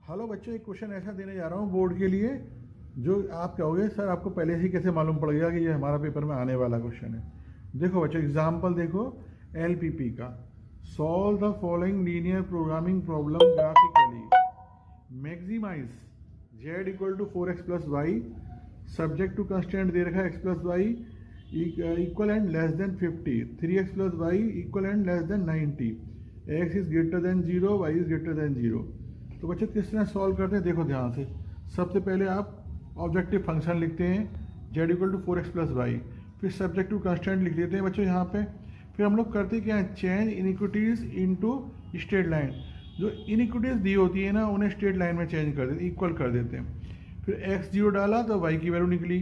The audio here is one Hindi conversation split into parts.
हेलो बच्चों, एक क्वेश्चन ऐसा देने जा रहा हूँ बोर्ड के लिए जो आप कहोगे सर आपको पहले से ही कैसे मालूम पड़ गया कि ये हमारा पेपर में आने वाला क्वेश्चन है। देखो बच्चों, एग्जाम्पल देखो एलपीपी का। Solve the following linear programming problem graphically. Maximise Z equal to 4x plus Y, subject to constant दे रखा है x plus Y equal and less than 50, 3x plus Y equal and less than 90, x is greater than 0, y is greater than 0। तो बच्चों किस तरह सॉल्व करते हैं देखो ध्यान से। सबसे पहले आप ऑब्जेक्टिव फंक्शन लिखते हैं z equal to 4x plus Y, फिर सब्जेक्ट टू कंस्टेंट लिख देते हैं बच्चों यहाँ पे। फिर हम लोग करते क्या है, चेंज इनिक्विटीज़ इनटू स्ट्रेट लाइन। जो इनिक्विटीज़ दी होती है ना उन्हें स्ट्रेट लाइन में चेंज कर देते, इक्वल कर देते हैं। फिर x 0 डाला तो y की वैल्यू निकली,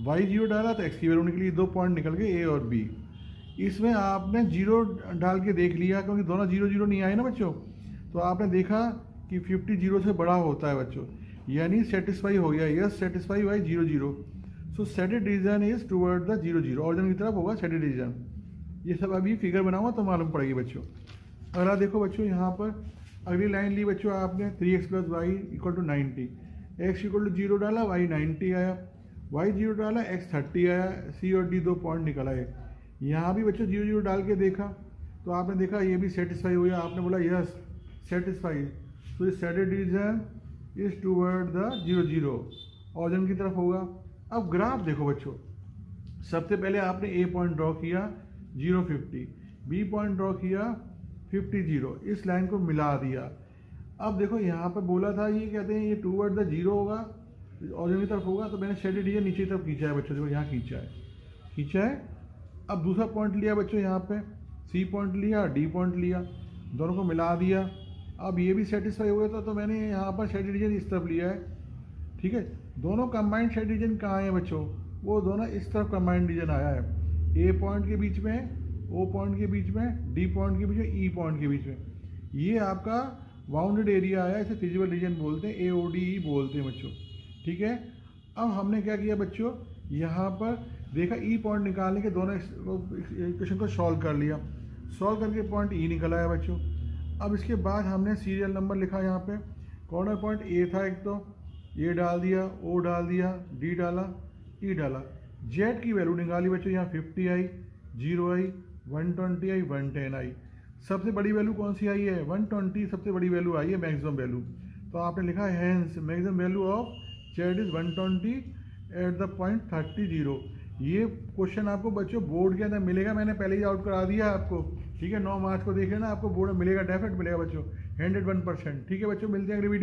y 0 डाला तो x की वैल्यू निकली, 2 पॉइंट निकल गए a और b। इसमें आपने 0 डाल के देख लिया क्योंकि दोनों 0 0 नहीं आए ना बच्चों, तो आपने देखा कि 50 0 से बड़ा होता है बच्चों, यानी सेटिस्फाई हो गया। Yes satisfy by 0 0। So shaded region is toward the 0 0, origin की तरफ होगा सेटेड रीजन। ये सब अभी फिगर बनाऊंगा तो मालूम पड़ेगी बच्चों। अगला देखो बच्चों, यहाँ पर अगली लाइन ली बच्चों आपने 3x plus Y equal to 90, x equal to 0 डाला, y 90 आया, y 0 डाला, x 30 आया, c और d 2 पॉइंट निकल आए। यहाँ भी बच्चों 0 0 डाल के देखा तो आपने देखा ये भी सेटिस्फाई हुआ, आपने बोला यस सेटिस्फाई। तो shaded region is toward the 0 0, origin की तरफ होगा। अब ग्राफ देखो बच्चों, सबसे पहले आपने ए पॉइंट ड्रॉ किया 0 50, बी पॉइंट ड्रॉ किया 50 0, इस लाइन को मिला दिया। अब देखो यहाँ पर बोला था ये कहते हैं ये टूवर्ड द 0 होगा, ऑरिजिन की तरफ होगा, तो मैंने सेटेड रीजन नीचे की तरफ खींचा है बच्चों, देखो यहाँ खींचा है। अब दूसरा पॉइंट लिया बच्चों, यहाँ पे सी पॉइंट लिया, डी पॉइंट लिया, दोनों को मिला दिया। अब ये भी सेटिस्फाई हो गया तो मैंने यहाँ पर शेड रीजन इस तरफ लिया है, ठीक है। दोनों कंबाइंड शेड रीजन कहाँ है बच्चों, वो दोनों इस तरफ कंबाइंड रीजन आया है, ए पॉइंट के बीच में, ओ पॉइंट के बीच में, डी पॉइंट के बीच में, ई पॉइंट के बीच में। ये आपका बाउंडेड एरिया आया, इसे फिजिबल रीजन बोलते हैं, AODE बोलते हैं बच्चों, ठीक है। अब हमने क्या किया बच्चों, यहाँ पर देखा ई पॉइंट निकालने के दोनों इक्वेशन को सॉल्व कर लिया, सॉल्व करके पॉइंट ई निकल आया बच्चों। अब इसके बाद हमने सीरियल नंबर लिखा, यहाँ पे कॉर्नर पॉइंट ए था एक, तो ए डाल दिया, ओ डाल दिया, डी डाला, ई डाला। जेड की वैल्यू निकाली बच्चों, यहाँ 50 आई, 0 आई, 120 आई, 110 आई। सबसे बड़ी वैल्यू कौन सी आई है, 120 सबसे बड़ी वैल्यू आई है, मैक्सिमम वैल्यू। तो आपने लिखा है hence maximum value of Z is 120 at the point 30 0। ये क्वेश्चन आपको बच्चों बोर्ड के अंदर मिलेगा, मैंने पहले ही आउट करा दिया आपको, ठीक है। 9 मार्च को देख लेना, आपको बोर्ड में मिलेगा, डेफिनेट मिलेगा बच्चों, 101%। ठीक है बच्चों, मिलते हैं अगली वीडियो।